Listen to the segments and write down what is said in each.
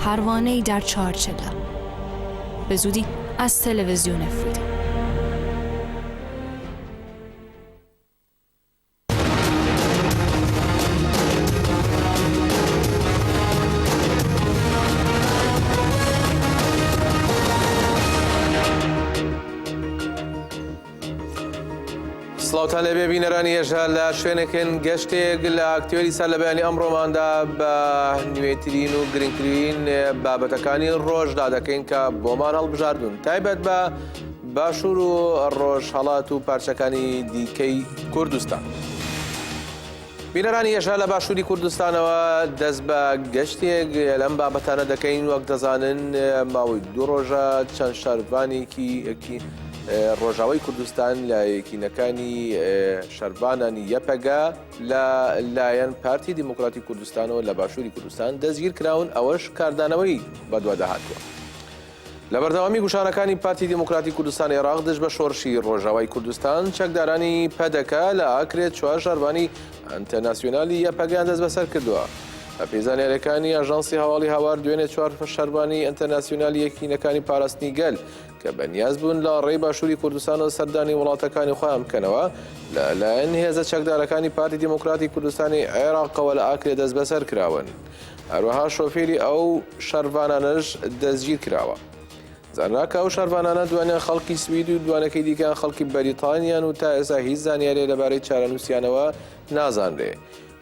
پروانه‌ای در چهارچله. به زودی از تلویزیون فریدم. سڵاوتان لەبێ بینەرانی هێژە لە شوێنێکن گەشتێک لە ئاکتوێلی سەر لە بەیانی ئەمڕۆماندا بە نوێترین و گرنگترین بابەتەکانی ڕۆژدا دەکەین کە بۆمان هەڵبژاردوون تایبەت بە باشوور و ڕۆژهەڵات و پارچەکانی دیکەی کوردستان. بینەرانی هێژە لە باشووری کوردستانەوە دەست بە گەشتێک لەم بابەتانە دەکەین وەک دەزانن ماوەی 2 ڕۆژە چەند شەربانێکی ڕۆژاوای کوردستان لە یەکینەکانی شەربانانی یەپەگا لە لایەن پارتی دیموکراتی کوردستانەوە لە باشووری کوردستان دەستگیر کراون ئەوەش کاردانەوەی بەدوا داهاتووە. لە بەردەوامی گوشارەکانی پارتی دیموکراتی کوردستان عێراق دژ بە شۆڕشی ڕۆژاوای کوردستان چەکدارانی پەدەکە لە ئاکرێت 4 شەربانی ئەنتەرناسیۆنالی یەپەگیان دەست بەسەر کردووە. بە پێزانیارەکانی ئاژانسی هەواڵی هاوار دوێنێ 4 شەربانی ئەنتەرناسیۆنالی یەکینەکانی پاراستنی گەل کە بەنیاز بوون لە ڕێی باشووری کوردستان و سەردانی وڵاتەکانی خۆیان بکەنەوە لەلایەن هێزە چەکدارەکانی پارتی دیموکراتی کوردستانی عێراقەوە لە ئاکرێ دەست بەسەر کراون. هەروەها شۆفێری ئەو شەربانانەش دەستگیر کراوە. زانراکە ئەو شەربانانە دوانیان خەڵکی سوید و دوانەکەی دیکەیان خەڵکی بەریتانیان و تا ئێستا هیچ زانیارێ لەبارەی چارەنووسیانەوە نازانرێ.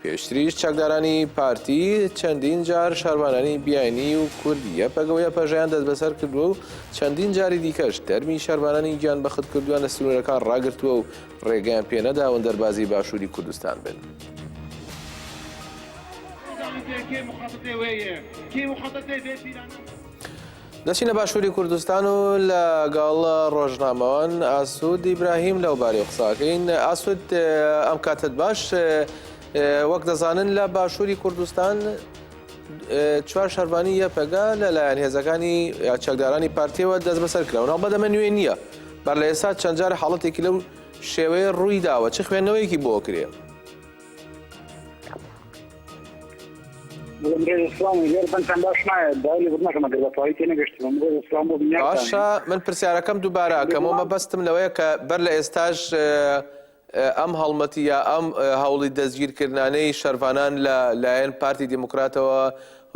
پێشتریش چەکدارانی پارتی چەندین جار شەربانانی بیانی و کوردی یەپەگە و یەپەژەیان دەست بەسەر کردووە و چەندین جاری دیکەش دەرمی شەربانانی گیان بەخت کردووە لە سنوورەکان ڕاگرتووە و ڕێگەیان پێ نەداون دەربازی باشووری کوردستان بن. دەچینە باشووری کوردستان و لەگەڵ ڕۆژنامەوان ئاسود ئیبراهیم لەوبارەی قساکەین. ئاسود ئەم کاتت باش وەک دەزانن لە باشووری کوردستان 4 شەربانی یەپەگا لەلایەن هێزەکانی چەکدارانی پارتیەوە دەست بەسەر کراون ئەو بەدەمە نوێ نییە بەر لە ئێستا چەند جار حاڵەتێکی لەو شێوەیە ڕووی داوە چ خوێندنەوەیەکی بۆ کرێ؟ باشە من پرسیارەکەم دووبارە ئەکەمەوە مەبەستم لەوەیە کە بەر لە ئێستاش ئەم هەڵمەتی یا ئەم هەوڵی دەستگیرکردانەی شەربانان لە لایەن پارتی دیموکراتەوە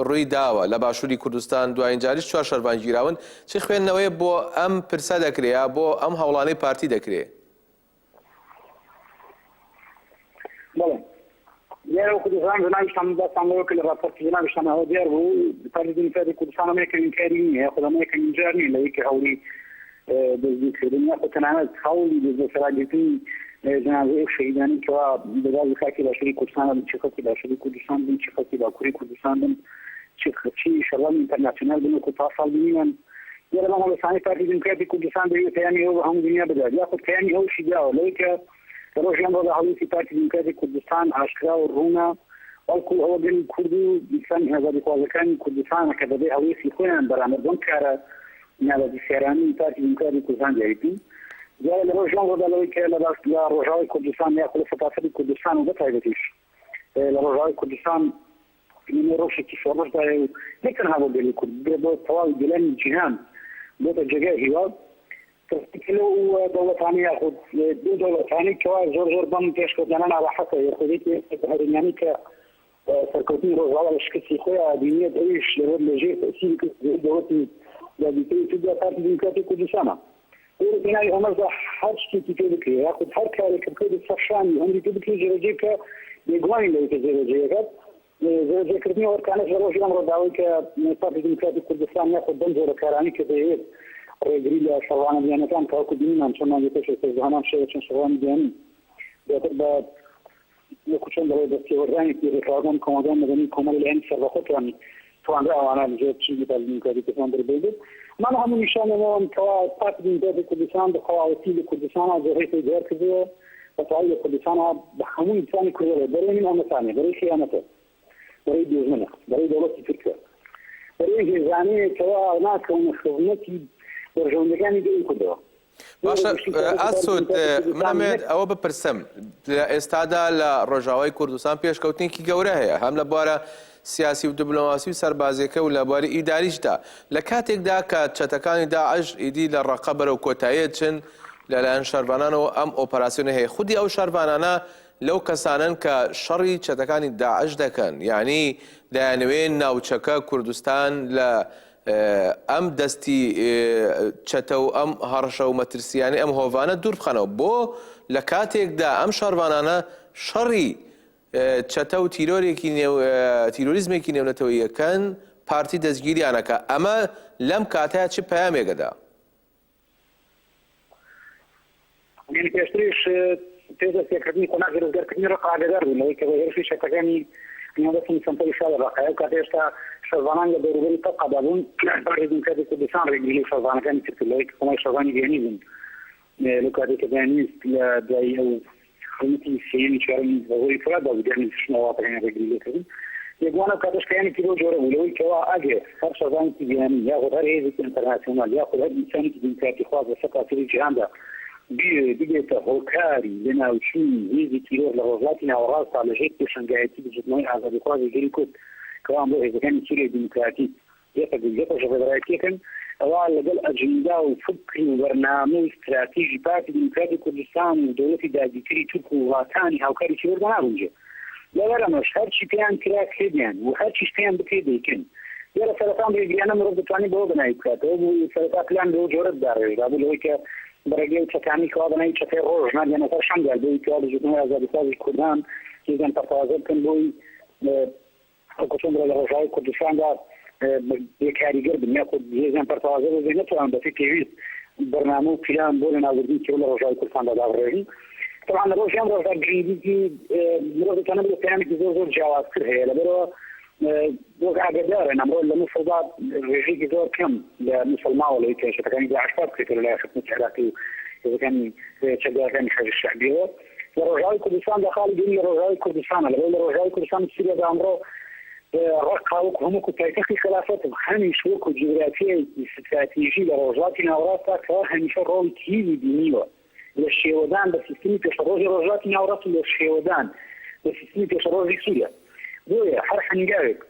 ڕووی داوە لە باشووری کوردستان دوایین جاریش 4 شەربان گیراون چی خوێندنەوەی بۆ ئەم پرسە دەکرێت یا بۆ ئەم هەوڵانەی پارتی دەکرێت؟ دیار کوردستان جنابشتم داستانەوە کە لە راپۆرتی جنابشتانەوە دیار بوو پارتی دیموکراتی کوردستانەوەیەکە ئینکاری نییە خۆدەمەیەکە ئینجار نیە لەوەیکە هەوڵی دەستگیرکردن یا تەنانەت هەوڵی دەستبەسەرگرتنی جنازەی شەهیدانی کەوا بەداوی خاکی باشووری کوردستان بن چ خەڵکی باشووری کوردستان بن چ خەڵکی باکووری کوردستان بن چی شەڕانی ئینتەرناسیۆنال بن وەکو پاساڵ بینیان دیارە مامۆڵەسانی پارتی دیموکراتی کوردستان دەوێت پەیامی ئەو بە هەموو دنیا بدات یاخود پەیامی ئەوشی داوە لەوەیکە ڕۆژیان بۆ لە هەڵوێتی پارتی دیموکراتی کوردستان ئاشکرا و ڕوونا بەڵکو ئەوە بن کورد و دیسان هێزادیخوازەکانی کوردستانە کە بەبێ هەڵوێتی خۆیان بەرامبەر بەم کارە ناوەدیسێرانی پارتی دیموکراتی کوردستان دیاریتی دیارە لە ڕۆژیان بۆ لەوەی کە لە ڕۆژاوای کوردستان یا خولە سەتاسەری کوردستان و بەتایبەتیش لە ڕۆژاوای کوردستان ڕۆژێکی شۆڕژدایە و نەتەنها بۆ گەلی کورد بۆ تەواوی گەلانی جیهان بۆتە جێگای هیواد لەو دەوڵەتانی یاخود دوو دەوڵەتانی کەوا زۆر بەم پێشکەوتانە ناڕەحەتە یەخودێکی هەرێنیانی کە سەرکەوتنی ڕۆژاوا لە شکستی خۆیان بینێت ئەویش لەژێر تەسیری دەوڵەتی یادیکەی تدا پارتی دیموکراتی کوردستانە بینایی ئەمەدا هەر شتێکی پێ بکرێت یاخود هەر کارێکە بکرێت سەخشانی ئەمری پێ بکرێت جێبەجێ کە بێگوانی لەوەی کە جێبەجێەکەت جێبەجێکردنی ئەوەکانەش لە ڕۆژی ئەمڕۆ داوای کە پارتی دیموکراتی کوردستان یاخود بەم جۆرە کارانی کە دەیەوێت ڕێگری لە شەڕوانە بیانەکان تاوەکو بینیمان چۆنمان پێشهێزانان شێوە چەند شەڕوانی بیانی دواتر بە وەکو چۆن دەڵێ دەستێوەردانی پێڕێکخراوەکان کۆمەلگان مەدەنی کۆمەڵ لایەنی سەربەخۆکانی توانرا ئەوانە لەژێر چیزی پارتی دیموکراتی کوردستان دەربێت من هەموو نیشانەوەم کەوا پارتی دیموکراتی کوردستان بەخەواوەتی لە کوردستانە جێڕێی دیار کردووە بەتەواوی لە کوردستانە بە هەموو ئینسانی کوردەوە بەرەی ئەمەسانێ بەرەی خیانەتە بەرەی دۆزمنە بەرەی دەوڵەتی تورکە بەرەی هێزانەیەکەوە ناکەونە خزمەتی باشە ئاسود منەمێت ئەوە بپرسم لە ئێستادا لە ڕۆژاوای کوردستان پێشکەوتنێکی گەورە هەیە هەم لە بوارە سیاسی و دیبلۆماسی و سەربازیەکە و لە بواری ئیداریشدا لە کاتێکدا کە چەتەکانی داعش ئیدی لە ڕقە بەرەو کۆتاییە چن لەلایەن شەروانانەوە ئەم ئۆپەراسیۆنە هەیە خودی ئەو شەروانانە لەو کەسانن کە شەڕی چەتەکانی داعش دەکەن یعنی دەیانەوێت ناوچەکە کوردستان لە ئەم دەستی چەتە و ئەم هەڕەشە و مەترسیانی ئەم هۆڤانە دوور بخەنەوە بۆ لە کاتێکدا ئەم شەروانانە شەڕی چەتە و تیرۆریزمێکی نێونەتەوەیەکەن پارتی دەستگیریانەکە ئەمە لەم کاتەیە چ پەیامێکەدا؟ پێشتریش پێدەستێکردنی قۆناغ ڕزگارکردنی ڕق ئاگادار بوون لەوەی کە بە هێرشی شەکەکانی دەستنی سەمپەری شا لە ڕقەیە کات هێشتا شەروانان لە دەوروبەری تەقەدا بوون ڕێگونکاتی کوردستان ڕێگریلی شەروانەکانی کرد لەوەی کە کۆمەڵی شەروانی گەیانی بوون لەو کاتێک کە دەیانویست لە دوای ئەو خزمەتی سێمی چوارەمی بەهۆی فرادا بوو دەیانویستشنەوەڵاتەکانی ڕێگریلێکردن یەکوانە کاتەش کەیانێکی بۆ جۆرە بوو لەوەی کەوا ئەگەر هەر شەروانێکی گەیانی یاخود هەر هێزێکی ئینتەرناسیۆنال یاخود هەر ئینسانێکی دیموکراتی خواز لە سەرتاسەری جیهاندا بگێتە هۆکاری لە ناوچوونی هێزی تیرۆر لە ڕۆژهەڵاتی ناوەڕاستدا لەژێر پێشەنگایەتی بجوڵبوونەوەی ئازادیخوازی گەری کورد کەوان بۆ هێزەکانی سووریای دیموکراتی یەکە ژەبەدارەتیەکەن ئەوە لەگەڵ ئەجندا و فکری و بەرنامە و استراتیژی پارتی دیموکراتی کوردستان و دەوڵەتی داگیرکەری تورک و وڵاتانی هاوکاری تیرۆر دەنابونجێ لەوەرەمەش هەرچی پێیان کرا کردیان و هەرچیش پێیان بکرێ دەیکەن دیارە سەرەتان ڕێگریانە مرۆڤ دەتوانێت بەوە بەناوی بکاتەوە بوو سەرەتا پلان بەو جۆرە داڕێژدا بوو لەوەی کە بەرەگەی چەکانی کەوا بەناوی چەکەی ڕۆژ نادیانەسەر شەنگال بۆی کەوا لەژوورنەوەی ئازادیخوازی کوردان هێزیان پەرتەوازە بکەن بۆی حکومەت لە ڕۆژاوای کوردستاندا بێکاریگەر بن یاخود هێزیان پەرتەوازە بۆی نەتوانن بەپێی پێویست بەرنامە و پلان بۆ لەناوبردنی تیرۆر لە ڕۆژاوای کوردستاندا داڕێژن طبعا لە ڕۆژیان ڕۆژدا گرنگیی مرۆڤ دەتوانێت بە پەیامێکی زۆر زۆر جیاوازتر هەیە لەبەرەوە وەک ئاگادارن ئەمڕۆ لە موسڵدا ڕێژەیەکی زۆر کەم لە موسڵماوە لەوەی کە شەکەکانی داعش بکرێتەوە لەلایەن حکومەتی عێراقی و هێزەکانی چەکدارەکانی خەریج شەعبیەوە لە ڕۆژاوای کوردستان داخاڵی گەری لە ڕۆژاوای کوردستانە لەبەر لە ڕۆژاوای کوردستان سووریا ئەمڕۆ ڕقا وەکو هەموو پایتەختی خلافەت هەمیش وەکو جیۆگرافیایەکی استراتیژی لە ڕۆژهەڵاتی ناوەڕاستدا کەوا هەمیشە ڕۆڵی کلیدی بینیوە لە شێوەدان بە سیستمی پێشەڕۆژی ڕۆژهەڵاتی ناوەڕاست و لە شێوەدان بە سیستمی پێشەڕۆژی سووریا بۆیە هەر هەنگاوێک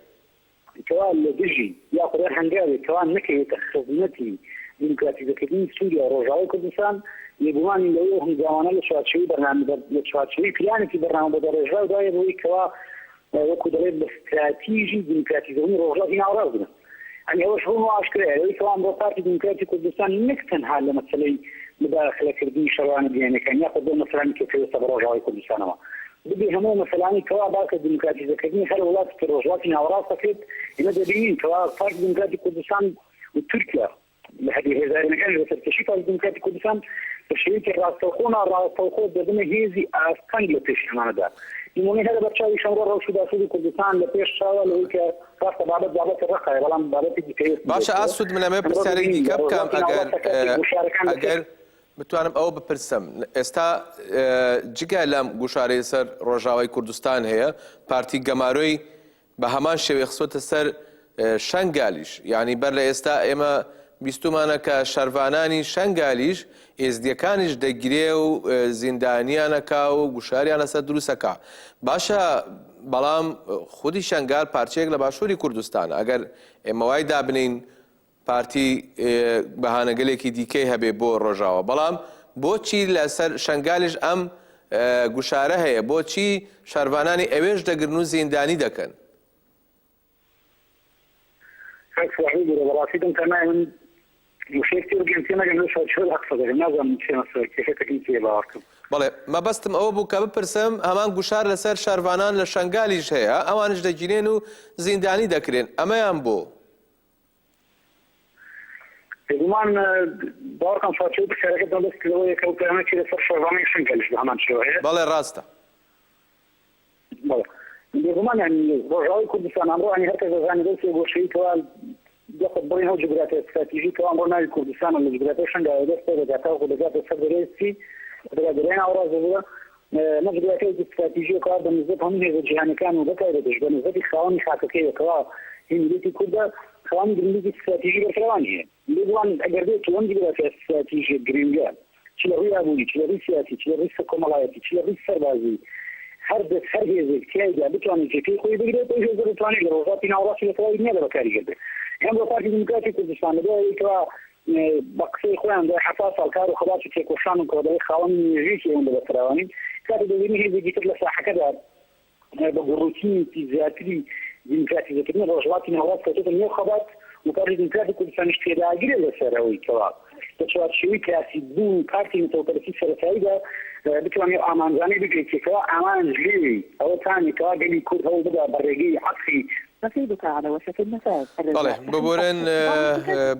کەوا لە دژی یاخود هەر هەنگاوێک کەوا نەکەوێتە خزمەتی دیموکراتیزەکردنی سووریا ڕۆژاوای کوردستان لێبووانی لەوەی هەنگاوانە لە چوارچێوەی بەرنامە لە چوارچێوەی پلانێکی بەرنامە بە دەڕێژرا دایە بۆی کەوا وەکو دەڵێت بە استراتیژی دیموکراتیزەکردنی ڕۆژهەڵاتی ناوەڕاست بن ئەنی ئەوەش بوون و ئاشکرایە لەوەی کەوا بۆ پارتی دیموکراتی کوردستان نەک تەنها لە مەسەلەی مداخلەکردنی شەڕوانی دیانەکان یاخود بۆ مەسەلانی کە پێویستە بە ڕۆژاوای کوردستانەوە ببێ هەموو مەسەلانی کەوا باکە دیموکراتیزەکردنی هەر وڵاتی کە ڕۆژهەڵاتی ناوەڕاست دەکرێت ئێمە دەبینین کەوا پارتی دیموکراتی کوردستان و تورکیا لە هەدی هێزارێنەکان لە سەرکەشی پارتی دیموکراتی کوردستان بە شێوەیەکی ڕاستەوخۆ ناڕاستەوخۆ دەبنە هێزی ئاستەنگ لە پێشێمانەدا نمونەی هەر بەرچاوی شەمڕۆ ڕەوشی داسوودی کوردستان لە پێش چاوە لەوەی کە ڕاستە بابەتی ڕقایە بەڵام بابەتێکی پێویست باشە ئاسوود من ئەمێ پرسیارێکی دیکە بکەم ئەگەر بتوانم ئەوە بپرسم ئێستا جگە لەم گوشارەی سەر ڕۆژاوای کوردستان هەیە پارتی گەمارۆی بە هەمان شێوەیە خستۆتە سەر شەنگالیش یعنی بەر لە ئێستا ئێمە بیستمانە کە شەروانانی شەنگالیش ئێزدیەکانیش دەگرێ و زیندانیانەکا و گوشاریان لەسەر دروستەکە باشە بەڵام خودی شەنگال پارچەیەک لە باشووری کوردستان ئەگەر ئێمە وای دابنین پارتی بەهانەگەلێکی دیکەی هەبێ بۆ ڕۆژاوە بەڵام بۆچی لەسەر شەنگالیش ئەم گوشارە هەیە بۆچی شەروانانی ئەوێش دەگرن و زیندانی دەکەن بەڵێ مەبەستم ئەوە بوو کە بپرسم هەمان گوشار لەسەر شەروانان لە شەنگالیش هەیە ئەوانش دەگیرێن و زیندانی دەکرێن ئەمەیان بۆ بێگومان باوەڕکەم فاتحی بکارەکە دەست کردەوە یەکە و پەیامێکی لەسەر شەروانەی شەنگالیش بە هەمان شێوە هەیە بەڵێ ڕاستە بەڵێ بێگومان ڕۆژاوای کوردستان ئەمڕۆ هەر کەس دەزانێت دەستی گۆشەی کەوا دەخۆت بڕین ئەو جگراتە استراتیژی کەوا ئەمڕۆ ناوی کوردستانە لە جگراتەی شەنگالی دەستە دەگاتەوە دەگاتە سەر دەرێستی دەگاتە ناوەڕاست بووە نە جگراتەی استراتیژی کەوا بەنسبەت هەموو هێزە جیهانیەکان و بەکارێتش بەنسبەتی خاوەنی خاکەکەیە کەوا هێمەتی کوردە خاوەنی گرنگێکی استراتیژی بەفراوان هەیە بێگومان ئەگەر بێت ئەم جگراتە استراتیژی گرنگە چ لە ڕووی ئابووری، چ لە ڕووی سیاسی، چ لە ڕووی کۆمەڵایەتی، چ لە ڕووی سەربازی هەر دەست هەر هێزێک تیایدا بتوانێت جێگەی خۆی بگرێت و هێز بتوانێت لە ڕۆژاتی ناوەڕاستی لە تەواوی نێدە بەکاریگەردێت. ئەم بۆ پارتی دیموکراتی کوردستان لەبەرەوەیکەوە بە قسەی خۆیان دوای 7 ساڵ کار و خەبات و تێکۆشان و کۆدەی خاوەن نوێژێکی ئەوەندە بەسەراوانی کاتی دەبینی هێزێکی تر لە ساحەکەدا بە گوڕوتینی زیاتری دیموکراتیزەکردنی ڕۆژهەڵاتی ناوەڕاست کەوتوتە نێو خەبات و پارتی دیموکراتی کوردستانیش تێداگرێت لەسەرەوەی کەوا بە چوارچێوەی کاسی بوو پارتی متەوەپەرستی سەرەتاییدا بتوانێت ئامانجانەی بگرێت کێکەوە ئامانج لێوی ئەوە تانێکەوە گەلی کورد هەوڵ بدا بە ڕێگەی عەقی بەڵێ ببورن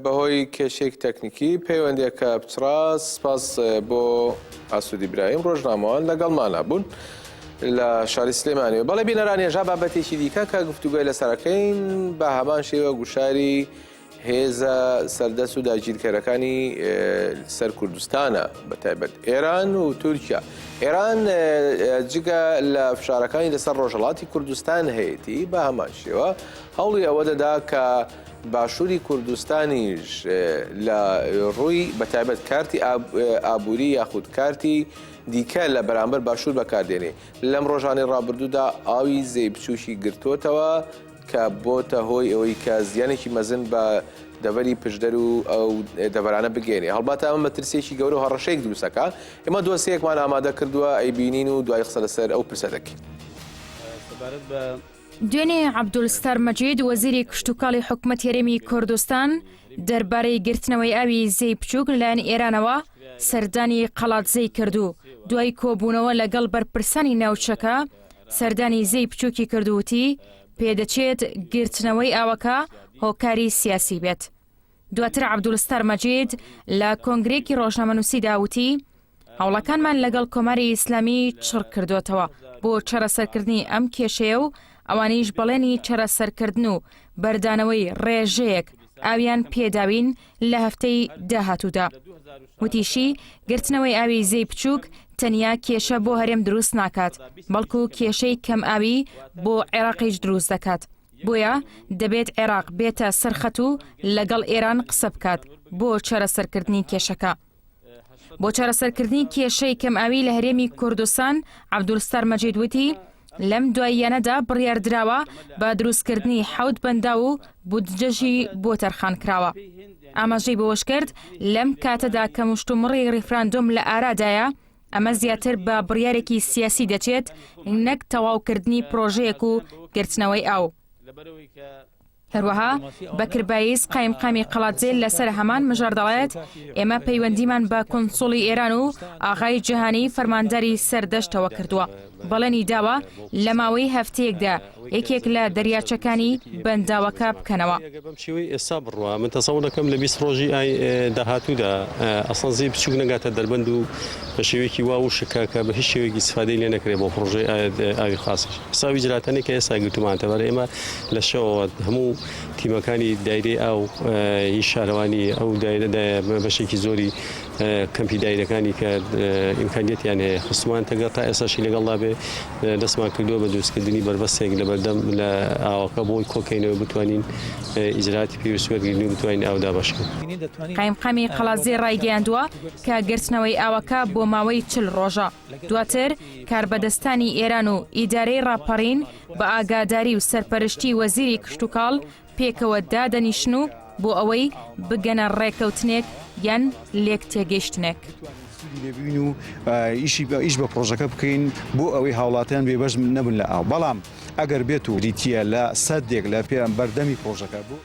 بەهۆی کێشەیەک تەکنیکی پەیوەندیەکە بچڕا سپاس بۆ ئاسوودی برایم ڕۆژنامەوان لەگەڵمانە بوون لە شاری سلێمانیەوە. بەڵێ بینەران ێژا بابەتێکی دیکە کە گفتوگوی لەسەرەکەین بە هەمان شێوە گوشاری هێزە سەردەست و داگیرکەرەکانی سەر کوردستانە بەتایبەت ئێران و تورکیا. ئێران جگە لە فشارەکانی لەسەر ڕۆژهەڵاتی کوردستان هەیەی بە هەمان شێوە هەوڵی ئەوە دەدا کە باشووری کوردستانیش لە ڕووی بەتایبەت کارتی ئابووری یاخود کارتی دیکە لە بەرامبەر باشوور بەکاردێنێ. لەم ڕۆژانی ڕابردوودا ئاوی زەی بچووشی گرتوتەوە کە بۆتە هۆی ئەوەی کە زیانێکی مەزن بە دەبەری پشدەر و ئەو دەبەرانە بگەێنێ. هەڵباتە ئەمە مەترسێکی گەورە و هەڕەشەیەک دروستەکە. ئێمە دۆسەیەکمان ئامادە کردووە ئەیبینین و دوای قسە لەسەر ئەو پرسە دەکەین. دوێنێ عەبدولستار مەجید وەزیری کشتوکاڵی حکومەت هەرێمی کوردستان دەربارەی گرتنەوەی ئاوی زەی بچووک لەلایەن ئێرانەوە سەردانی قەڵاتزەی کردو. دوای کۆبوونەوە لەگەڵ بەرپرسانی ناوچەکە سەردانی زەی بچووکی کردووتی پێدەچێت گرتنەوەی ئاوەکە هۆکاری سیاسی بێت. دواتر عەبدولستار مەجید لە کۆنگرێکی ڕۆژنامەنووسیدا وتی هەوڵەکانمان لەگەڵ کۆماری ئیسلامی چڕ کردوتەوە بۆ چارەسەرکردنی ئەم کێشەیە و ئەوانیش بەڵێنی چارەسەرکردن و بەردانەوەی ڕێژەیەک ئاویان پێداوین لە هەفتەی داهاتوودا. وتیشی گرتنەوەی ئاوی زەی بچووک تەنیا کێشە بۆ هەرێم دروست ناکات بەڵکو کێشەی کەم ئاوی بۆ عێراقیش دروست دەکات. بۆیە دەبێت عێراق بێتە سەرخەت و لەگەڵ ئێران قسە بکات بۆ چارەسەرکردنی کێشەکە. بۆ چارەسەرکردنی کێشەی کەم ئاوی لە هەرێمی کوردستان عەبدولستار مەجید وتی لەم دواییانەدا بڕیاردراوە بە دروستکردنی 7 بەندا و بودجەژی بۆ تەرخان کراوە. ئاماژەی بەوەش کرد لەم کاتەدا کە مشتومڕی ڕیفراندۆم لە ئارادایە ئەمە زیاتر بە بڕیارێکی سیاسی دەچێت نەک تەواوکردنی پرۆژەیەک و گرتنەوەی ئاو. هەروەها بەکرباییز قایمقامی قەڵاتزێ لەسەر هەمان مژار دەڵێت ئێمە پەیوەندیمان بە کۆنسوڵی ئێران و ئاغای جیهانی فەرماندەری سەردەشتەوە کردووە. بەڵێنی داوە لە ماوەی هەفتەیەکدا یەکێک لە دەریاچەکانی بەنداوەکە بکەنەوە. ئێستا بڕوە من تەسەوڕ دەکەم لە 20 ڕۆژی داهاتوودا ئەسڵ زەی بچووک نەگاتە دەربەند و بە شێوەیەکی وا و شکا کە بە هیچ شێوەیەکی استفادەی لێ نەکرێت بۆ پرۆژەی ئاوی خاصش. ئێستا جراتانێک کە ئێستا گرتومانتە بەرە ئێمە لە شەوەوە هەموو تیمەکانی دایرەی ئاو هیچ شارەوانی ئەو بەشێکی زۆری کەمپی دایرەکانی کە ئیمکانیەتیان هەیە خستومان تەگەر تا ئێستاشی لەگەڵا بێ دەستمان کردووە بە دروستکردنی بربەستێک لە بەردەم لە ئاوەکە بۆی کۆکەینەوە بتوانین ئیجراتی پێویست وەرگرتنی و بتوانین ئاودا باشکەین. قایمقامی قەڵاتزێ ڕایگەیاندووە کە گرتنەوەی ئاوەکە بۆ ماوەی 40 ڕۆژە. دواتر کاربەدەستانی ئێران و ئیدارەی ڕاپەڕین بە ئاگاداری و سەرپەرشتی وەزیری کشتوکاڵ پێکەوە دادەنیشن و بۆ ئەوەی بگەنە ڕێکەوتنێک یان لێک تێگەیشتنێک. لێبین و ئیش بە پرۆژەکە بکەین بۆ ئەوەی هاوڵاتیان بێبەش نەبن لە ئاو. بەڵام ئەگەر بێت و ریتیە لە سەدێک لە پێیان بەردەمی پرۆژەکە بوو.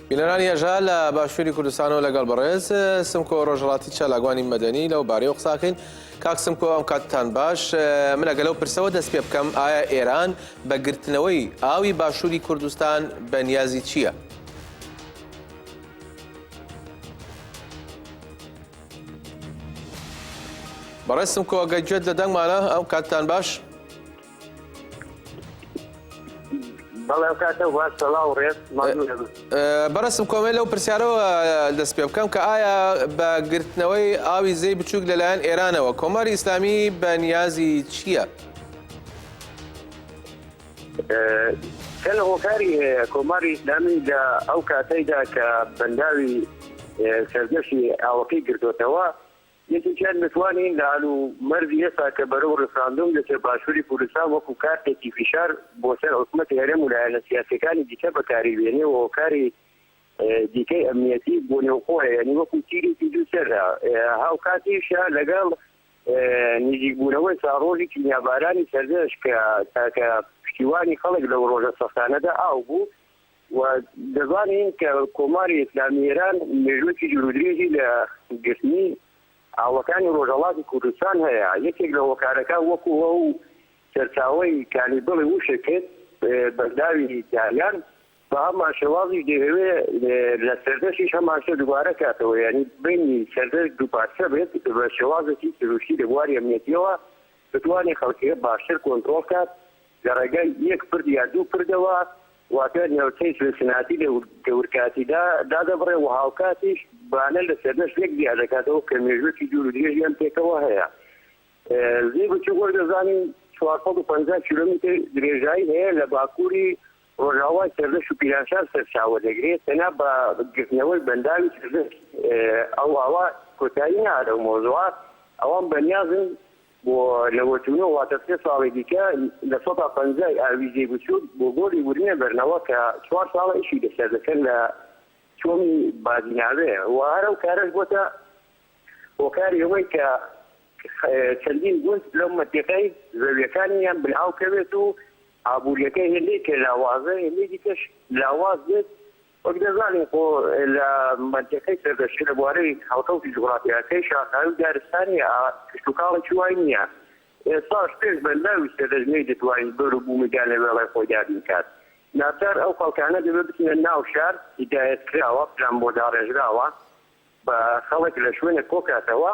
بینەرانی ێژا لە باشووری کوردستانەوە لەگەڵ بەڕێز سمکۆ ڕۆژهەڵاتی چالاگوانی مەدەنی لەو بارەی قساکەین. کاک سمکۆ ئەم کاتتان باش من ئەگەر لەو پرسەوە دەست پێ بکەم ئایا ئێران بە گرتنەوەی ئاوی باشووری کوردستان بەنیازی چییە؟ بەڕێستم کۆ ئەگەر گوێت لە دەنگمانە ئەم کاتتان باش؟ بەڕێستم کۆمێ لەو پرسیارەوە دەست پێ بکەم کە ئایا بە گرتنەوەی ئاوی زەی بچووک لەلایەن ئێرانەوە کۆماری ئیسلامی بەنیازی چییە؟ کە لە هۆکاری کۆماری ئیسلامی لە ئەو کاتەیدا کە بەنداوی سەردەشی ئاوەکەی گرتوتەوە یەکێکیان دەتوانین لە هەلو مەرزی ئێستا کە بەرەو ڕفراندۆم دەچێت باشووری کوردستان وەکو کارتێکی فشار بۆ سەر حکوومەتی هەرێم و لایەنە سیاسەکانی دیکە بەکاریبێنێەوە کاری دیکەی ئەمنیەتی بۆ نێوخۆیە یعنی وەکو تیرێکی دووسەرە هاو کاتیشە لەگەڵ نزیکبوونەوەی چاڕۆژی کیمیابارانی سەردەش کە تاکە پشتیوانی خەڵک لەو ڕۆژە سەختانەدا ئاو بوو و دەزانین کە کۆماری ئیسلامی ئێران مێژوەکی جورودرێژی لە گرتنی ئاوەکانی ڕۆژهەڵاتی کوردستان هەیە یەکێک لە هۆکارەکان وەکو ئەو سەرچاوەی کالیبڵی وشەکەت بەرداوی داریان بە هەمان شێوازی دەوێ لە سەردەشیش هەماشە دووبارە کاتەوە یعنی بینی سەردەش دووپارچە بێت بە شێوازێکی سروشتی لە بواری ئەمنیەتیەوە بتوانێت خەڵکیە باشتر کۆنتڕۆڵ کات لە ڕێگای یەک پرد یا دوو پردەوە واتە نێوچەی سوێسناتی لە گەورکاتیدا دادەبڕێ و هاوکاتیش بانە لە سەردەش یەک دیا دەکاتەوە کە مێژوەکی دوور و درێژیان پێکەوە هەیە زی بچ وەر دەزانین 450 کیلۆمتر درێژایی هەیە لە باکووری ڕۆژاوای سەردەش و پیرانشار سەرچاوە دەگرێت تەنیا بە گرتنەوەی بەنداوی سەردەش ئەو ئاوا کۆتایی نادە و مۆزوعات ئەوان بەنیازن بۆ لەوەچوونەوە واتە 3 ساڵی دیکە لە 150 ئاویزەی بچوت بۆ گۆڵی ورنێ بەرنەوە کە 4 ساڵە ئیشی دەسەر دەکەن لە چۆمی بازیناوێ و هەرە و کارەش بۆتە هۆکاری ئەوەی کە چەندین گوند لەو مەتیقەی زەویەکانیان بناوکەوێت و ئابوووریەکەی هێندەی کە لاوازە هێندەی دیکەش لاواز بێت وەک دەزانین خۆ لە منتیقەی سەردەشتی لە بوارەی هەڵکەوتی جوغرافیاکەی شاخاوی و دارستانی کشتوکاڵێکی وای نییە ئێستاش پێش بەنداوی سەردەژنەی دەتوانین بەر و بوومیدان لە وێڵای خۆی دابین کات ناچار ئەو خەڵکانە دەبێت بچینە ناو شار هیدایەتکراوە پلان بۆ داڕێژراوە بە خەڵک لە شوێنە کۆکاتەوە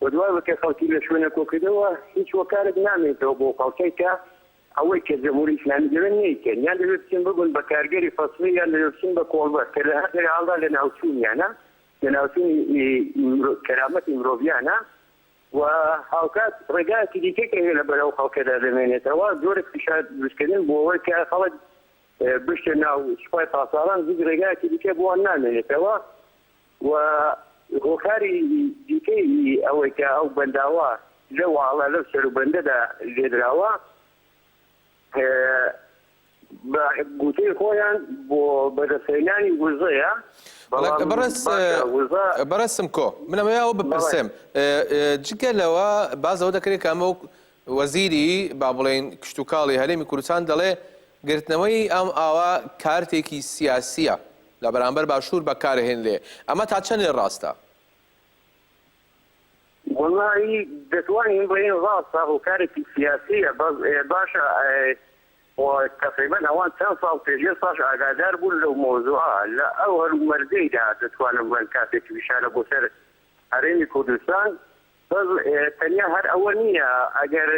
و دوای وەکە خەڵکی لە شوێنە کۆکردەوە هیچ وەکارێک نامێتەوە بۆ خەڵکەی کە ئەوەی کە جمهوری ئیسلامی دەوێت نیکەن یان دەوێت بچین ببن بە کارگەری فەسڵی یان دەوێت بچین بە کۆڵبەر کە لە هەر حاڵدا لە ناوچوونیانە لە ناوچوونی کەرامەتی مرۆڤیانە و هاوکات ڕێگایەکی دیکە کە هەیە لە بەرەو خەڵکەدا دەمێنێتەوە زۆرێک فشار دروستکردن بۆ ئەوەی کە خەڵک بشتە ناو سوپای پاساڕان زیاد ڕێگایەکی دیکە بۆیان نامێنێتەوە و هۆکاری دیکەی ئەوەی کە ئەو بەنداوە لەو ئاڵە لەو سەروبەندەدا لێدراوە بە گوتەی خۆیان بۆ بەدەستهێنانی وزەیە بەڕستم کۆ منەوەیەوە بپرسێم جگە لەوە بازەوە دەکرێت کە ئەمە وەزیری با بڵێن کشتتوکاڵی هەرێمی کوردستان دەڵێ گرتنەوەی ئەم ئاوا کارتێکی سیاسیە لە بەرامبەر باشوور بەکارهێن لێ ئەمە تا چەندێ ڕاستە؟ وڵی دەتوانین بڵێن ڕاستە هۆکارێکی سیاسیە باشە تقریبا ئەوان چەند ساڵ پێش ساش ئاگادار بوون لەو مۆزوعە لە ئەو هەلومەرزەیدا دەتوانم بڵێن کاتێکی ویشانە بۆ سەر هەرێمی کوردستان تەنیا هەر ئەوە نییە ئەگەر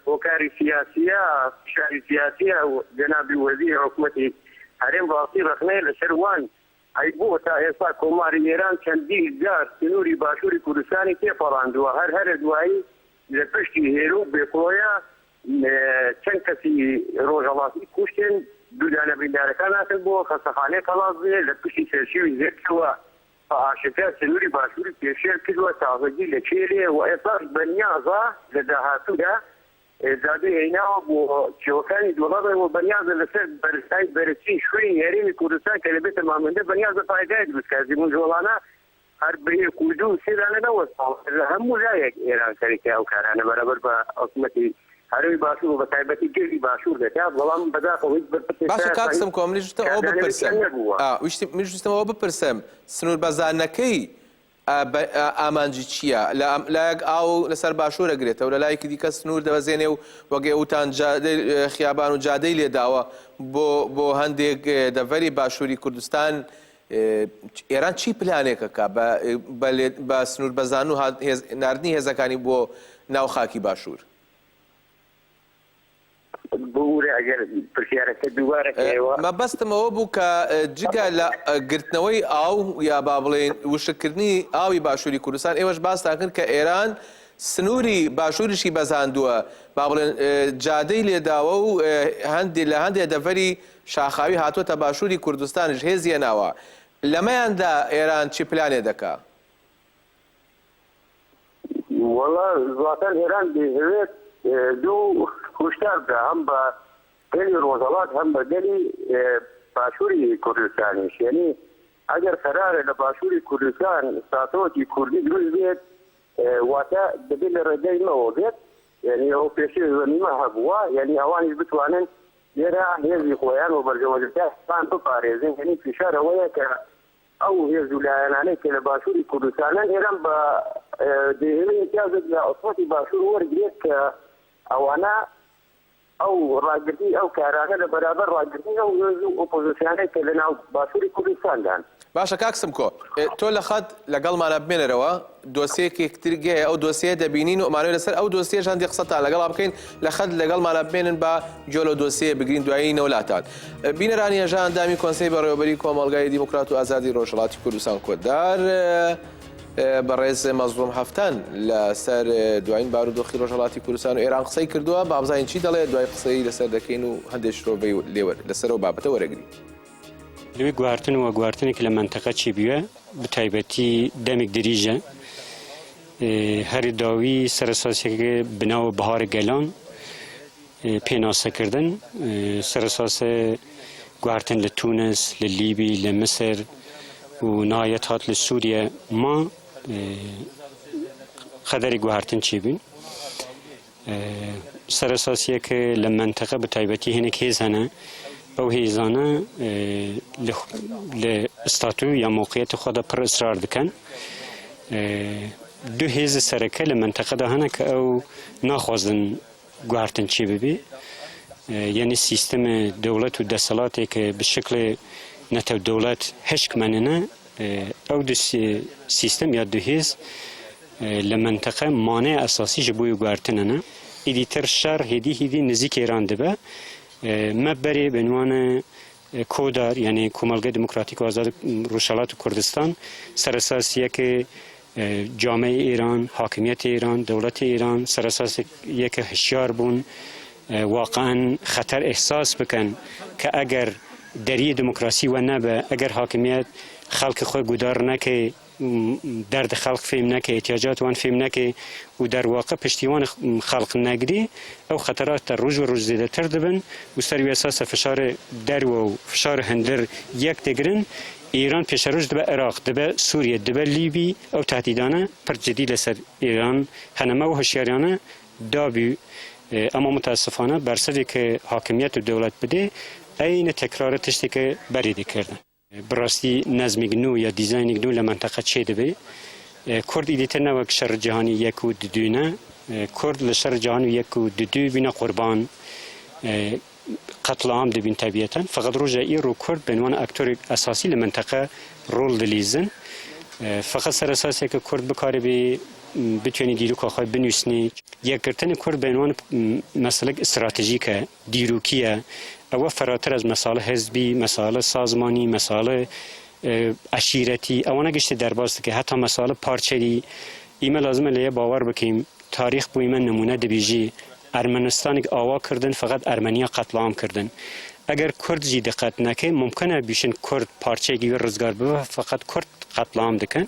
هۆکاری سیاسیە فشاری سیاسیە جەنابی وەزیری حکوومەتی هەرێم ڕاستی ڕخنەیە لەسەر وان ئەی بۆ تا ئێستا کۆماری ئێران چەندی جار سنووری باشووری کوردستانی تێپەڕاندووە هەر دوایی لە پشتی هێرو بێکۆیە چەند کەسی ڕۆژهەڵاتی کوشتن دوودانە بریندارەکان هاتن بۆ خەستەخانەیە کەڵاز بێ لە پشتی سەرشێوی زێکەوە ئاشکرا سنووری باشووری پێشێر کردووە تازەگی لە چێرێ و ئێستا بەنیازە لە داهاتوودا زادە هێناوە بۆ کێوەکانی دۆڵەڕێەوە بەنیازە لەسەر بەرزای بەرزی شوێنی هەرێمی کوردستان کە لەبێتە مامەندە بەنیازە پایدای دروستکات زیمون جۆڵانە هەر برێ کوردو و سێدانە نەوەستاڵ لە هەموو لایەک ئێران سەرێکی ئەو کارانە بەرەبەر بە حکوومەتی هەرێمی باشوور و بە تایبەتی گردی باشوور دەکات بەڵام بەداخەوە باشە کاکسم کۆ منیشتەوە بپرسم سنوور بەزانەکەی ئامانجی چییە؟ لایەک ئاو لەسەر باشوور ئەگرێتەوە لە لایەکی دیکە سنوور دەبەزێنێ و وەگەی ئەوتان خیابان و جادەی لێداوە بۆ هەندێک دەڤەری باشووری کوردستان ئێران چی پلانێکەکە بە سنوور بەزان و ناردنی هێزەکانی بۆ ناو خاکی باشوور؟ مەبەستمەوە بوو کە جگە لە گرتنەوەی ئاو یا با بڵێن وشکردنی ئاوی باشووری کوردستان ئێوەش باستان کرد کە ئێران سنووری باشووریشی بەزاندووە با بڵێن جادەی لێداوە و لە هەندێک دەڤەری شاخاوی هاتووەتە باشووری کوردستانش هێزیە ناوە لەمەیاندا ئێران چی پلانێ دەکا؟ والله زواتان إيران بهويت دو هشدار ده هم با دلی روزالات هم با دلی باشوری کردستانیش یعنی اگر قراره لباشوری کردستان ساتوتی کردی دروز بید واتا دبیل ردی ما بید یعنی او پیشی زنیمه هبوا یعنی اوانیش بتوانن یرا هیزی خویان و برجوازیتای فان بپارێزن یعنی فشار ئەوەیە کە ئەو هێز و لایەنانەی کە لە باشووری کوردستانان ئێران بە دەهێڵی امتیازێک لە ئۆسمەتی باشوور وەرگرێت کە ئەوانە ئەو ڕاگرتی ئەو کارانە لە بەرابەر ڕاگرتنی ئەو هێز و ئۆپۆزیسیانەی کە لەناو باشووری کوردستاندان. باشە کاکسم کۆ تۆ لە خەت لەگەڵمانە بمێنەرەوە دۆسیەکێکتر گەیە ئەو دۆسیە دەبینین و ئەمانەوەی لەسەر ئەو دۆسیەشان دی قسەتان لەگەڵا بکەین لە خەت لەگەڵمانە بمێنن بە جۆلۆ دۆسیە بگرین دوایی نەولاتان. بینەرانی هێژە ئەندامی کۆنسەی بەڕێوەبەری کۆمەڵگای دیموکرات و ئازادی ڕۆژهەڵاتی کوردستان کۆدار بەڕێز مەزلوم هەفتان لەسەر دوایین بارودۆخی ڕۆژهەڵاتی کوردستان و ئێران قسەی کردووە با بزانین چی دەڵێت دوای قسەی لەسەر دەکەین و هەندێک شتۆ لەسەرەوە بابەتە وەرەگرین. لەوێ گواردنەوە گواردنێک لە منتەقە چی بیوە بتایبەتی دەمێک دریژە هەری داوی سەرساسێکە بناوە بەهارە گەلان پێناسەکردن سەرساسە گواردن لە تونس لە لیبی لە مسر و نهایەت هات لە سووریە ما خەدەری گواردن چی بوون سەرساسیەکە لە منتەقە بتایبەتی هێنێک هێز هەنە ئەو هێزانە لە ئستاتو یا موقعیەتی خۆدا پڕ ئسرار دکەن دوو هێزە سەرەکە لە منتەقەدا هەنە کە ئەو ناخوازن گواردن چی ببێ یعنی سیستەمە دەوڵەت و دەسەڵاتێکە بشکل نەتەو دەوڵەت هەشکمەننە ئەو دو سیستەم یا دوو هێز لە منتەقە مانەیە ئەساسی ji بۆی گواردنەنە ئیدیتر شەڕ هێدی نزیک ئێران دەبە مەبەرێ بەنوانە کۆدار یعنی کۆمەلگای دموکراتیک و ئازاد ڕۆژهەڵاتی کوردستان سەرساسیەکە جامعه ئێران حاکمیەتی ئێران دەوڵەتی ئێران سەرساسیەکە هشیار بوون واقعا خەتەر ئێحساس بکەن کە ئەگەر دەریە دموکراسی وە نەبە ئەگەر حاکمیەت خەڵکی خۆی گودار نەکەی دەرد خەڵق فێم نەکەی احتیاجات وان فێم نەکەی و دەرواقع پشتیوان خەڵق نەگری ئەو خەتەراتە ڕۆژ و ڕۆژ زیاتر دەبن و سەروی ئەساسە فشار دەروە و فشار هەندر یەک دەگرن ئێران پێشەڕۆژ دەبە عێراق دەبە سووریە دەبە لیبی ئەو تهدیدانە پڕ جدی لەسەر ئێران هەنەما و هەشیاریانە دابی ئەمە متاسفانە بەرسەرێکە حاکمیەت و دەوڵەت بدێ ئەینە تەکرارە تشتێکە بەری دەکردن بڕاستی نەزمێک نو یا دیزاینێک نو لە منتەقە چێ دەبێ کورد ئیدیتر نەوەک شەڕ جیهانی یەک و دوونە کورد لە شەڕ جیهانی یەک و دو بینە قوربان قتل عام دەبین تەبیەتەن فقط ڕۆژە ئێر و کورد بەنوان ئەکتۆرێک ئەساسی لە منتەقە ڕۆڵ دەلیزن فقط سەر ئەساسێکە کورد بکارێ بێ بتوێنی دیروکە خۆی بنووسنی یەکگرتنی کورد بەنوان مەسەلەک استراتیژیکە دیروکیە ئەوە فەراتر ئەز مەساڵە حزبی مەساڵە سازمانی مەساڵە عشیرەتی ئەوە گشتی دەرباز دەکە هەتا مەساڵە پارچەری ئیمە لازمە لێیە باوەڕ بکەین تاریخ بۆ ئیمە نمونە دەبیژی ئەرمەنستانێک ئاوا کردن فقط ئەرمەنیا قەتڵام کردن ئەگەر کورد جی دقت نەکەی ممکنە بیشن کورد پارچەیەکی ڕزگار ببە فقط کورد قەتڵام دەکەن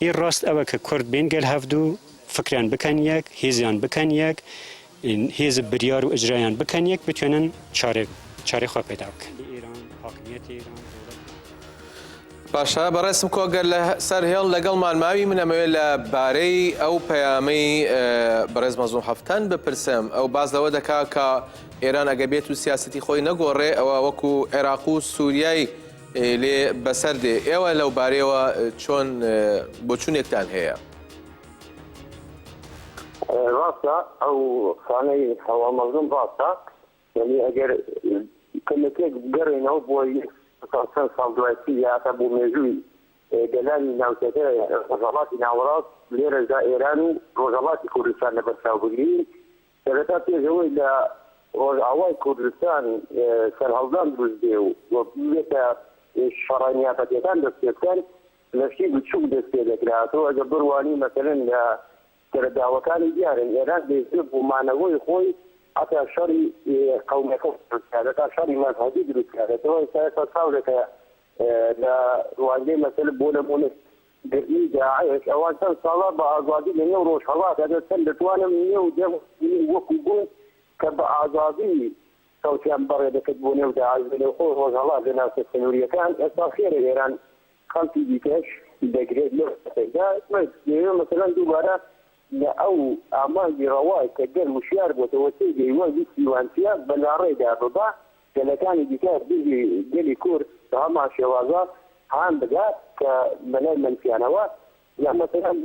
ئی ڕاست ئەوە کە کورد بێنگەل هەفتوو فکریان بکەن یەک هێزیان بکەن یەک هێز بریار و ئەجرایان بکەن یەک بتوێنن چارەی خۆ پەیدا بکەن ئێران حاکمیەتی ئێران باشە بەڕێسم کۆگەر لە سەر هێڵ لەگەڵمان ماوی من ئەمەوێت لە بارەی ئەو پەیامەی بەڕێز مەزلوم هەفتان بپرسم ئەو باز لەوە دەکا کە ئێران ئەگە بێت و سیاسەتی خۆی نەگۆڕێ ئەوە وەکو عێراق و سووریای لێ بەسەر دێ ئێوە لەو بارەیەوە چۆن بۆچوونێکتان هەیە؟ ڕاستە ئەو خانەی هەوا مەزلوم ڕاستە یعنی ئەگەر کەمێکێک بگەڕێنەوە بۆی چەند ساڵ دوایسی یاتا بۆ مێژووی گەلانی ناوچەکە ڕۆژهەڵاتی ناوەڕاست لێرەدا ئێران و ڕۆژهەڵاتی کوردستان لە بەرچاو بگرین سەرەتا پێشەوەی لە ڕۆژئاوای کوردستان سەرهەڵدان دروست دێ و بێتە شەڕانیافەتەکان دەست پێ بکەن لەشتی بچووک دەست پێ دەکراتەوە ئەگە بڕوانی مەسەلەن لە سەرەداوەکانی دیارن ئێران دەیەوێت بۆ مانەوەی خۆی حتى شري قومك هذا شري مذهبي دروس هذا سواء ساوله لا روانجي مثلا بولا مونس گرنی داعش ئەوان چەند ساڵا بە ئازادی لە نێو ڕۆژهەڵات ئەگەر چەند دەتوانم نێو وەکو بوون کە بە ئازادی سەوتیان بەڕێ دەکەت بۆ نێو داعش لەو خۆ ڕۆژهەڵات لە ناو سنووریەکان ئێستا خێرە ئێران خەڵکی دیکەش دەگرێت لەوێ مەسەلەن دووبارە لە ئەو ئامانجی ڕەوای کە گەر وشیار بۆتەوە تێگەیوە ویسیوانسیە بەلاڕێدا ببا گەلەکانی دیکە بژی گەلی کورد بە هەمان شێوازە هان بدات کە بەلای منفیانەوە یا مەسەلەن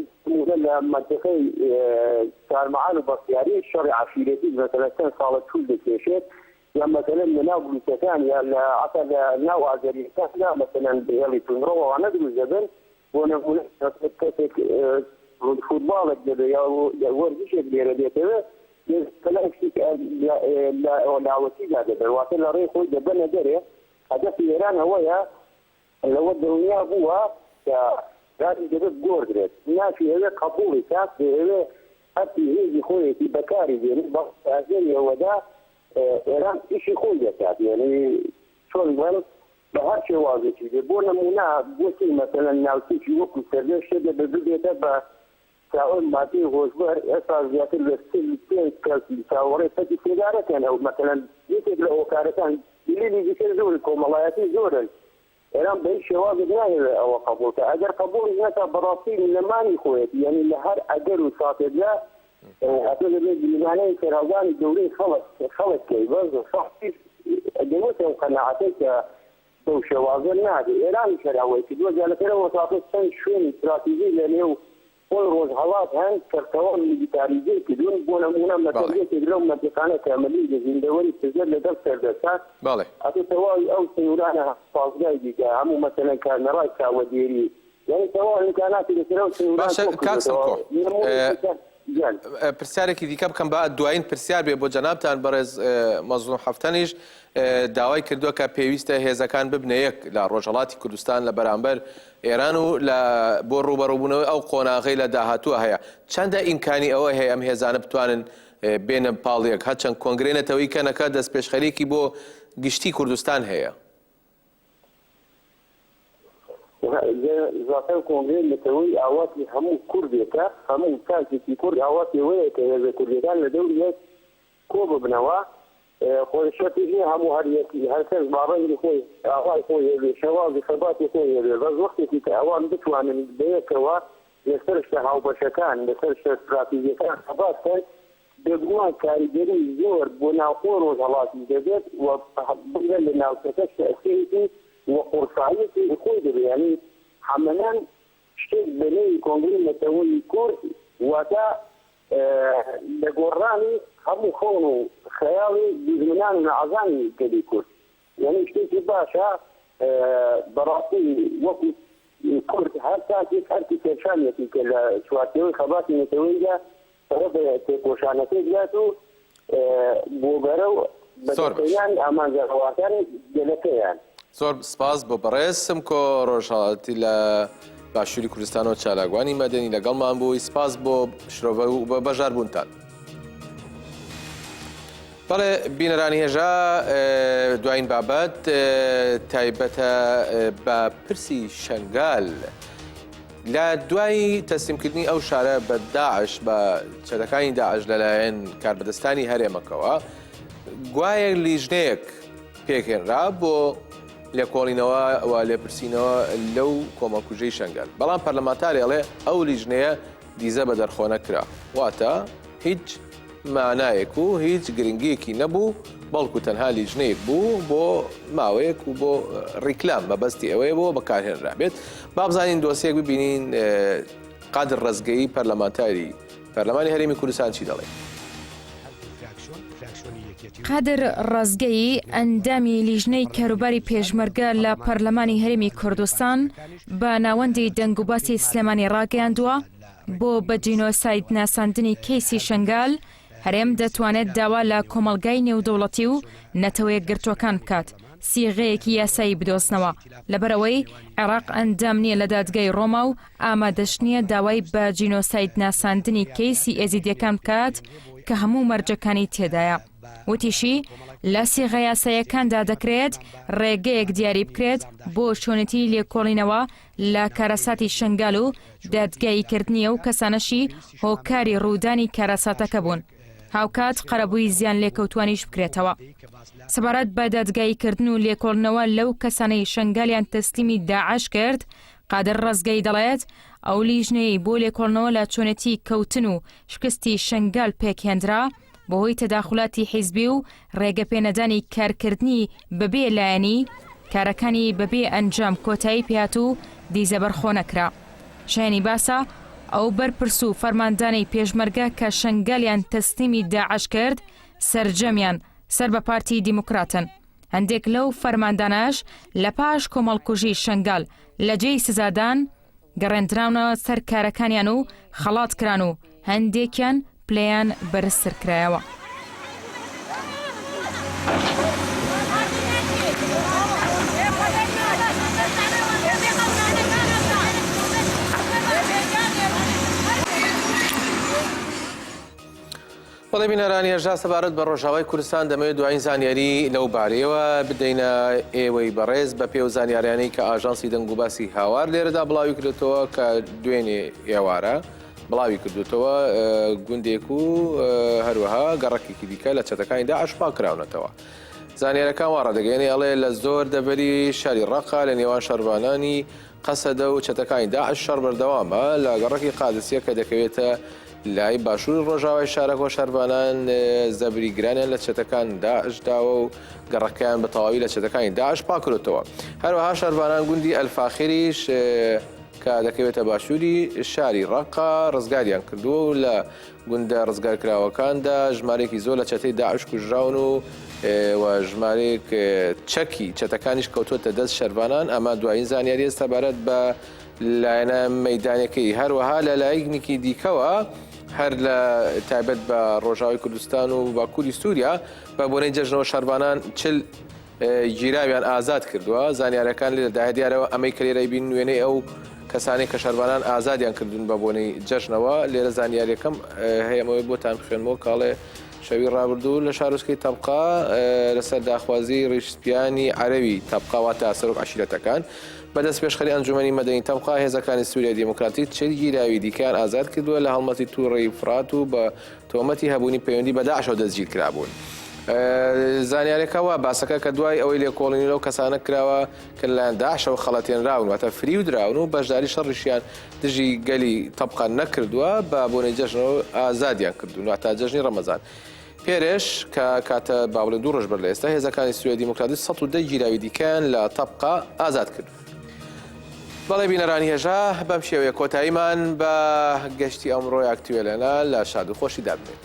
لە منطقەی سارمەعان و بەختیاری شەڕی عەشیرەتی مەسەلەن چەند ساڵە توول دەکێشێت یا مەسەلەن لە ناو بلوچەکان یا لە ناو ئازەریەکاندا مەسەلەن بهێڵی توندڕەوەوانە دروست دەبن بۆ نمونە کەسێک فوتبالێک دەبێت یا وەرزشێک لێرە دێتەوە لاوەتیدا دەبێت واتە لە ڕێی خۆی دەبەنە دەرێ هەدەفی ئێران ئەوەیە لەوە دڵنیا بووە کە ڕاتی دەبێت گۆڕدرێت ناچی ئەوێ قبوڵی کات دەوێ هەرتی هێزی خۆیەتی بەکاری دێنی بەڕازێری ئەوەدا ئێران ئیشی خۆی دەکات یعنی چۆن بڵێم بە هەر شێوازێکی دێ بۆ نمونە بۆچی مەسەلەن ناوچێکی وەکو سەردێ شێدە ببێتە بە تاوان مادی هۆشبەر ئێستا زیاتر لە پێنج کەس چاوەڕێ سەدی پێدارەکەن ئەو مەسەلەن یەکێک لە هۆکارەکان دلیلی دیکە زۆر کۆمەڵایەتی زۆرن ئێران بە هیچ شێوازێک نایەوێت ئەوە قبوڵکە ئەگەر قبوڵی نەکا بەڕاستی لەمانی خۆیەتی یعنی لە هەر ئەگەر و ساتێکدا ئەتۆ دەبێت میوانەی سەرهەڵدانی گەورەی خەڵکەی بەز شەخصی دەوێت ئەو قەناعەتەی کە بەو شێوازە نادێ ئێرانی کەراوەی کردووە جالەکەرەوە تاقی چەند شوێنی استراتیژی لە نێو خۆی ڕۆژهەڵات هەن کەرتەوە میلیتاریزەی کردوون بۆ نمونە مەتەلێکێک لەو مەنتیقانە کە ئەمەلی زیندەوەری سزەر لەگەڵ سەردەسات ئەتۆ تەواوی ئەو سنوورانە پازگای دیکە هەموو مەسەلەن کارنەڕای چاوەدێری یعنی تەواو ئیمکاناتی لەسەر ئەو سنووران پرسیارێکی دیکە بکەم بە دوایین پرسیار بێ بۆ جەنابتان بەڕێز مەزلوم حەفتەنیش داوای کردووە کە پێویستە هێزەکان ببنە یەک لە ڕۆژهەڵاتی کوردستان لە بەرامبەر ئێران و بۆ ڕوبەڕووبوونەوەی ئەو قۆناغەی لە داهاتووە هەیە چەندە ئیمکانی ئەوە هەیە ئەم هێزانە بتوانن بێنە پاڵیەک هەرچەند کۆنگرێنەتەوەی کەنەکە دەست پێشخەرێکی بۆ گشتی کوردستان هەیە زیاتر کۆنگرێن لەتەوەی ئاواتی هەموو کوردێکە هەموو کاتێکی کورد ئاواتی وەیە کە هێزە کوردەکان لە دەوری یەک کۆ ببنەوە خۆشەتی هەموو هەریەکی هەرکەس باڕەنگی خۆی ئاوای خۆی هێبێ شەوازی خەباتی خۆی هێبێ بەس وەختێکی کە ئەوان بتوانن بەیەکەوە لەسەر شتە هاوبەشەکان لەسەر شتە استراتیژیەکان خەبات کەن بێگومان کاریگەری زۆر بۆ ناوخۆ ڕۆژهەڵاتی دەبێت و بگەن لە ناوچەکە تەئسیری و قورساییەکی خۆی دەبێت یعنی هەمەنان شتێک بەنێوی کۆنگرێ نەتەوەی کورد واتە لە گۆڕانی هەموو خۆن و خەیاڵی دیزمنان و نەعەزانی گەلی کورد یعنی شتێکی باشە بەڕاستی وەکو کورد هەر کاتێک هەرکی پێشانێتی کە لە چوارچێوەی خەباتی نەتەوەیدا سەرە بە تێکۆشانەکەی بێت و بۆ بەرە و بەدەستەیان ئامانجاڕەواتان گەلەکەیان زۆر سپاس بۆ بەڕێزم کۆ ڕۆژهەڵاتی لە باشووری کوردستان و چالاگوانی مەدەنی لەگەڵمان بووی سپاس بۆ شرۆڤە و بە بەژاربوونتان. بەڵێ بینەرانی هێژا دوایین بابەت تایبەتە بە پرسی شەنگال لە دوای تەسلیمکردنی ئەو شارە بە داعش بە چەدەکانی داعش لەلایەن کاربەدەستانی هەرێمەکەوە گوایە لیژنەیەک پێکهێنرا بۆ لێکۆڵینەوە و لێپرسینەوە لەو کۆمەڵکوژەی شەنگال بەڵام پەرلەمانتاری ئەڵێ ئەو لیژنەیە دیزە بە دەرخۆنە کرا واتە هیچ مانایەک و هیچ گرنگیەکی نەبوو بەڵکو تەنها لیژنەیەک بوو بۆ ماوەیەک و بۆ ڕیکلام بەبەستی ئەوەیە بۆ بەکارهێنرا بێت با بزانین دۆسیەک ببینین قادر ڕزگەیی پەرلەمانتاری پەرلەمانی هەرێمی کوردستان چی دەڵێ. قادر ڕزگەیی ئەندامی لیژنەی کاروباری پێشمەرگە لە پەرلەمانی هەرێمی کوردستان بە ناوەندی دەنگ و باسی سلێمانی ڕاگەیاندووە بۆ بە جینۆساید ناساندنی کەیسی شەنگال هەرێم دەتوانێت داوا لە کۆمەڵگای نێودەوڵەتی و نەتەوەیەک گرتوەکان بکات سیغەیەکی یاسایی بدۆستنەوە لەبەرەوەی عێراق ئەندام نییە لە دادگای ڕۆما و ئامادەش نییە داوای بە جینۆساید ناساندنی کەیسی ئێزیدیەکان بکات کە هەموو مەرجەکانی تێدایە. وتیشی لە سێغە یاساییەکاندا دەکرێت ڕێگەیەک دیاری بکرێت بۆ چۆنەتی لێکۆڵینەوە لە کارەساتی شنگال و دادگاییکردنیە و کەسانەشی هۆکاری ڕوودانی کارەساتەکە بوون. هاوکات قەرەبووی زیان لێکەوتوانیش بکرێتەوە. سەبارەت بە دادگاییکردن و لێکۆڵنەوە لەو کەسانەی شنگالیان تەسلیمی داعش کرد، قادر ڕزگای دەڵێت ئەو لیژنەی بۆ لێکۆڵنەوە لە چۆنەتی کەوتن و شکستی شنگال پێکهێنرا بەهۆی تەداخلاتی حیزبی و ڕێگەپێنەدانی کارکردنی بەبێ لایەنی کارەکانی بەبێ ئەنجام کۆتایی پێات و دیزەبەرخۆ نەکرا. شایانی باسە ئەو بەرپرس و فەرماندانی پێشمەرگە کە شنگالیان تەسلیمی داعش کرد سەرجەمیان سەر بە پارتی دیموکراتن. هەندێک لەو فەرماندانەش لە پاش کۆمەڵکوژی شنگال لە جێی سزادان گەڕێندراونەوە سەر کارەکانیان و خەڵات کران و هەندێکیان پلەیان بەرزتر کرایەوە. بەڵێ بینەرانی هێژا سەبارەت بە ڕۆژاوای کوردستان دەمەوێت دوایین زانیاری لەو بارەیەوە بدەینە ئێوەی بەڕێز بە پێو زانیاریانەی کە ئاژانسی دەنگ و باسی هاوار لێرەدا بڵاوی کردێتەوە کە دوێنێ ئێوارە بڵاوی کردوتەوە گوندێک و هەروەها گەڕەکێکی دیکە لە چەتەکانی داعش پاکراونەتەوە. زانیارەکان وا ڕدەگەێنێ ئەڵێ لە زۆر دەبەری شاری ڕەقا لە نێوان شەربانانی قەسەدە و چەتەکانی داعش شەڕ بەردەوامە لە گەڕەکی قادسیە کە دەکەوێتە لای باشوور ڕۆژاوای شارەکۆ شەربانان زەبری گرانیان لە چەتەکان داعشداوە و گەڕەکەیان بە تەواوی لە چەتەکانی داعش پاکرێتەوە. هەروەها شەربانان گوندی ئەلفاخریش کە دەکەوێتە باشووری شاری ڕەقا ڕزگاریان کردووە و لە گوندە ڕزگارکراوەکاندا ژمارێکی زۆر لە چەتەی داعش کوژراون و ژمارێک چەکی چەتەکانیش کەوتوتە دەست شەربانان. ئەمە دوایین زانیاری سەبارەت بە لایەنە مەیدانەکەی. هەروەها لە لایەنێکی دیکەوە هەر لە تایبەت بە ڕۆژاوی کوردستان و باکووری سووریا بە بۆنەی جەژنەوە شەربانان 40 گیراویان ئازاد کردووە. زانیارەکان لێرەدا دیارەوە ئەمەی کە لێرەی بین وێنەی ئەو کەسانی کە شەربانان ئازادیان کردوون بە بۆنەی جەژنەوە. لێرە زانیاریەکەم هەیەمەوەی بۆتان خوێنمەوە کاڵێ شەوی ڕابردوو لە شارۆچکەی تەبقا لەسەر داخوازی ڕیشتپیانی عەرەوی تەبقا واتە سەرۆک عەشیرەتەکان بەدەست پێشخەری ئەنجومەنی مەدەنی تەبقا هێزەکانی سووریای دیموکراتیک 40 گیراوی دیکەیان ئازاد کردووە لە هەڵمەتی تووڕێی فرات و بە تۆمەتی هەبوونی پەیوەندی بە داعشەوە دەستگیر کرابوون. زانیارێکەوە باسەکە کە دوای ئەوەی لێکۆڵینی لەو کەسانە کراوە کە لەلایەن داعشەوە خەڵەتێنراون واتە فری و دراون و بەشداری شەڕیشیان دژی گەلی تەبقا نەکردووە بە بۆنەی جەژنەوە ئازادیان کردوون واتە جەژنی ڕەمەزان. پێرش کە کاتە باوڵێ 2 ڕۆژ بەر لە ئێستا هێزەکانی سووریای دیموکراتی 110 گیراوی دیکەیان لە تەبقا ئازاد کرد. بەڵێ بینەرانی هێژا بەم شێوەیە کۆتاییمان بە گەشتی ئەمڕۆی ئاکتوێلەنە لە شاد و خۆشی دابنێت.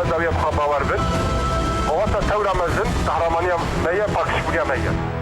زاوية بخبا وربن ووسط ثورة مزن تحرمانية مية باكش بوليا مية